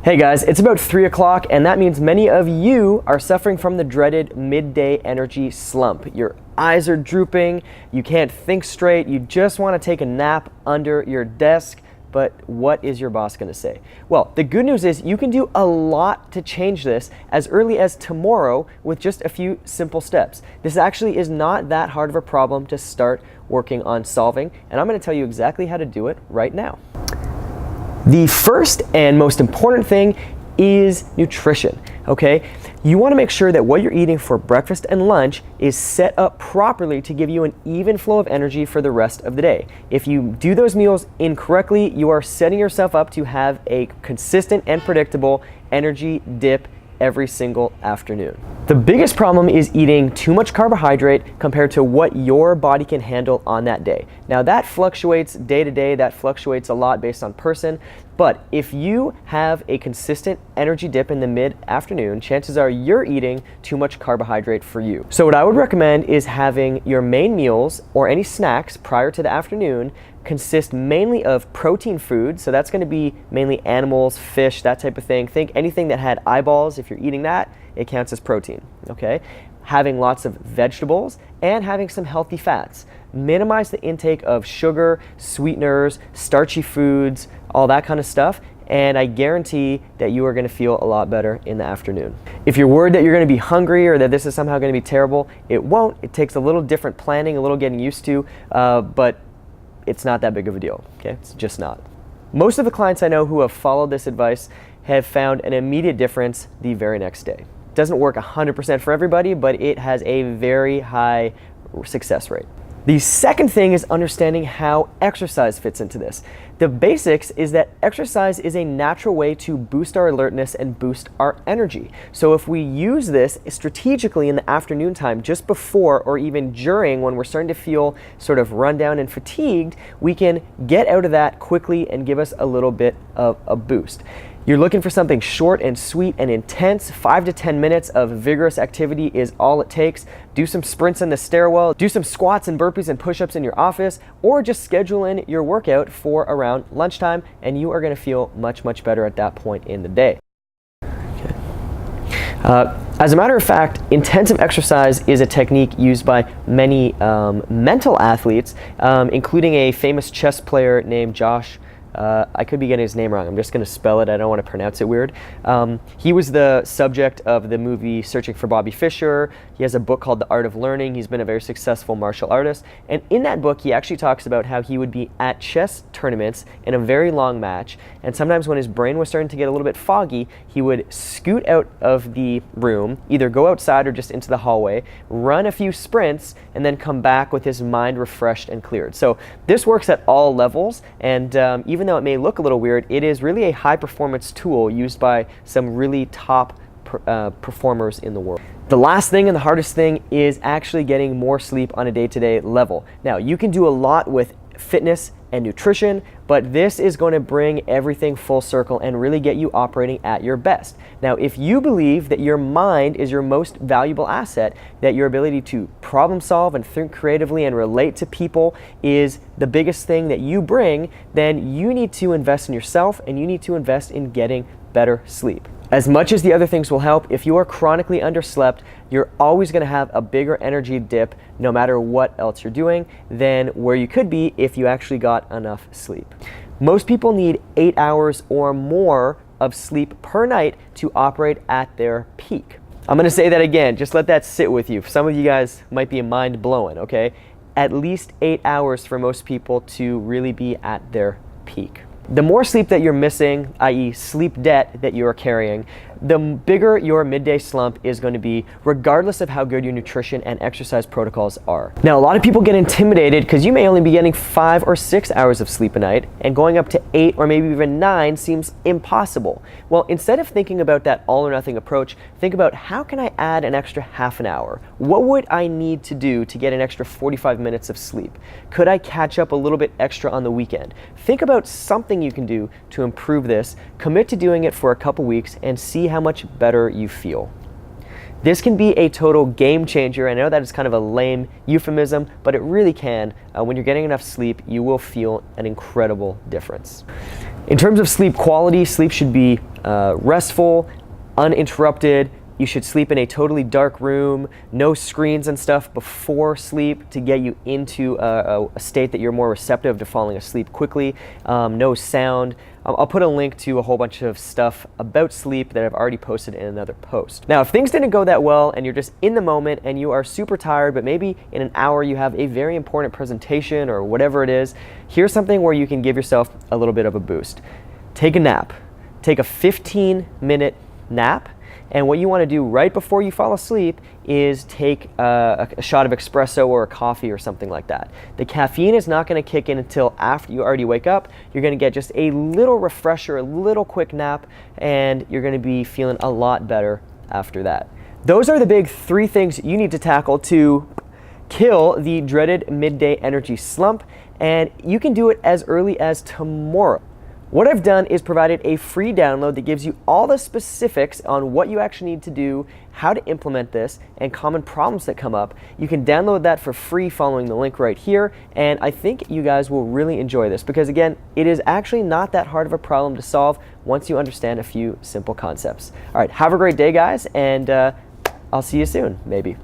Hey guys, it's about 3 o'clock and that means many of you are suffering from the dreaded midday energy slump. Your eyes are drooping, you can't think straight, you just want to take a nap under your desk, but what is your boss going to say? Well, the good news is you can do a lot to change this as early as tomorrow with just a few simple steps. This actually is not that hard of a problem to start working on solving, and I'm going to tell you exactly how to do it right now. The first and most important thing is nutrition, okay? You want to make sure that what you're eating for breakfast and lunch is set up properly to give you an even flow of energy for the rest of the day. If you do those meals incorrectly, you are setting yourself up to have a consistent and predictable energy dip every single afternoon. The biggest problem is eating too much carbohydrate compared to what your body can handle on that day. Now that fluctuates day to day, that fluctuates a lot based on person, but if you have a consistent energy dip in the mid-afternoon, chances are you're eating too much carbohydrate for you. So what I would recommend is having your main meals or any snacks prior to the afternoon consist mainly of protein food. So that's going to be mainly animals, fish, that type of thing. Think anything that had eyeballs. If you're eating that, it counts as protein, okay? Having lots of vegetables and having some healthy fats. Minimize the intake of sugar, sweeteners, starchy foods, all that kind of stuff, and I guarantee that you are going to feel a lot better in the afternoon. If you're worried that you're going to be hungry or that this is somehow going to be terrible, it won't. It takes a little different planning, a little getting used to, but it's not that big of a deal, okay? It's just not. Most of the clients I know who have followed this advice have found an immediate difference the very next day. It doesn't work 100% for everybody, but it has a very high success rate. The second thing is understanding how exercise fits into this. The basics is that exercise is a natural way to boost our alertness and boost our energy. So if we use this strategically in the afternoon time, just before or even during when we're starting to feel sort of run down and fatigued, we can get out of that quickly and give us a little bit of a boost. You're looking for something short and sweet and intense. 5 to 10 minutes of vigorous activity is all it takes. Do some sprints in the stairwell, do some squats and burpees and push-ups in your office, or just schedule in your workout for around lunchtime, and you are going to feel much, much better at that point in the day. Okay. As a matter of fact, intensive exercise is a technique used by many mental athletes, including a famous chess player named Josh. I could be getting his name wrong. I'm just going to spell it. I don't want to pronounce it weird. He was the subject of the movie Searching for Bobby Fischer. He has a book called The Art of Learning. He's been a very successful martial artist. And in that book, he actually talks about how he would be at chess tournaments in a very long match. And sometimes when his brain was starting to get a little bit foggy, he would scoot out of the room, either go outside or just into the hallway, run a few sprints, and then come back with his mind refreshed and cleared. So this works at all levels. And even though it may look a little weird, it is really a high performance tool used by some really top performers in the world. The last thing and the hardest thing is actually getting more sleep on a day-to-day level. Now, you can do a lot with fitness and nutrition, but this is going to bring everything full circle and really get you operating at your best. Now, if you believe that your mind is your most valuable asset, that your ability to problem solve and think creatively and relate to people is the biggest thing that you bring, then you need to invest in yourself and you need to invest in getting better sleep. As much as the other things will help, if you are chronically underslept, you're always going to have a bigger energy dip no matter what else you're doing than where you could be if you actually got enough sleep. Most people need 8 hours or more of sleep per night to operate at their peak. I'm going to say that again, just let that sit with you. Some of you guys might be mind blowing, okay? At least 8 hours for most people to really be at their peak. The more sleep that you're missing, i.e. sleep debt that you are carrying, the bigger your midday slump is going to be, regardless of how good your nutrition and exercise protocols are. Now, a lot of people get intimidated because you may only be getting 5 or 6 hours of sleep a night, and going up to 8 or maybe even 9 seems impossible. Well, instead of thinking about that all or nothing approach, think about how can I add an extra half an hour? What would I need to do to get an extra 45 minutes of sleep? Could I catch up a little bit extra on the weekend? Think about something you can do to improve this, commit to doing it for a couple weeks, and see how much better you feel. This can be a total game changer. I know that is kind of a lame euphemism, but it really can. When you're getting enough sleep, you will feel an incredible difference. In terms of sleep quality, sleep should be restful, uninterrupted. You should sleep in a totally dark room, no screens and stuff before sleep to get you into a state that you're more receptive to falling asleep quickly. No sound. I'll put a link to a whole bunch of stuff about sleep that I've already posted in another post. Now, if things didn't go that well and you're just in the moment and you are super tired, but maybe in an hour you have a very important presentation or whatever it is, here's something where you can give yourself a little bit of a boost. Take a nap. Take a 15-minute nap. And what you want to do right before you fall asleep is take a shot of espresso or a coffee or something like that. The caffeine is not going to kick in until after you already wake up. You're going to get just a little refresher, a little quick nap, and you're going to be feeling a lot better after that. Those are the big 3 things you need to tackle to kill the dreaded midday energy slump, and you can do it as early as tomorrow. What I've done is provided a free download that gives you all the specifics on what you actually need to do, how to implement this, and common problems that come up. You can download that for free following the link right here, and I think you guys will really enjoy this because, again, it is actually not that hard of a problem to solve once you understand a few simple concepts. All right, have a great day, guys, and I'll see you soon, maybe.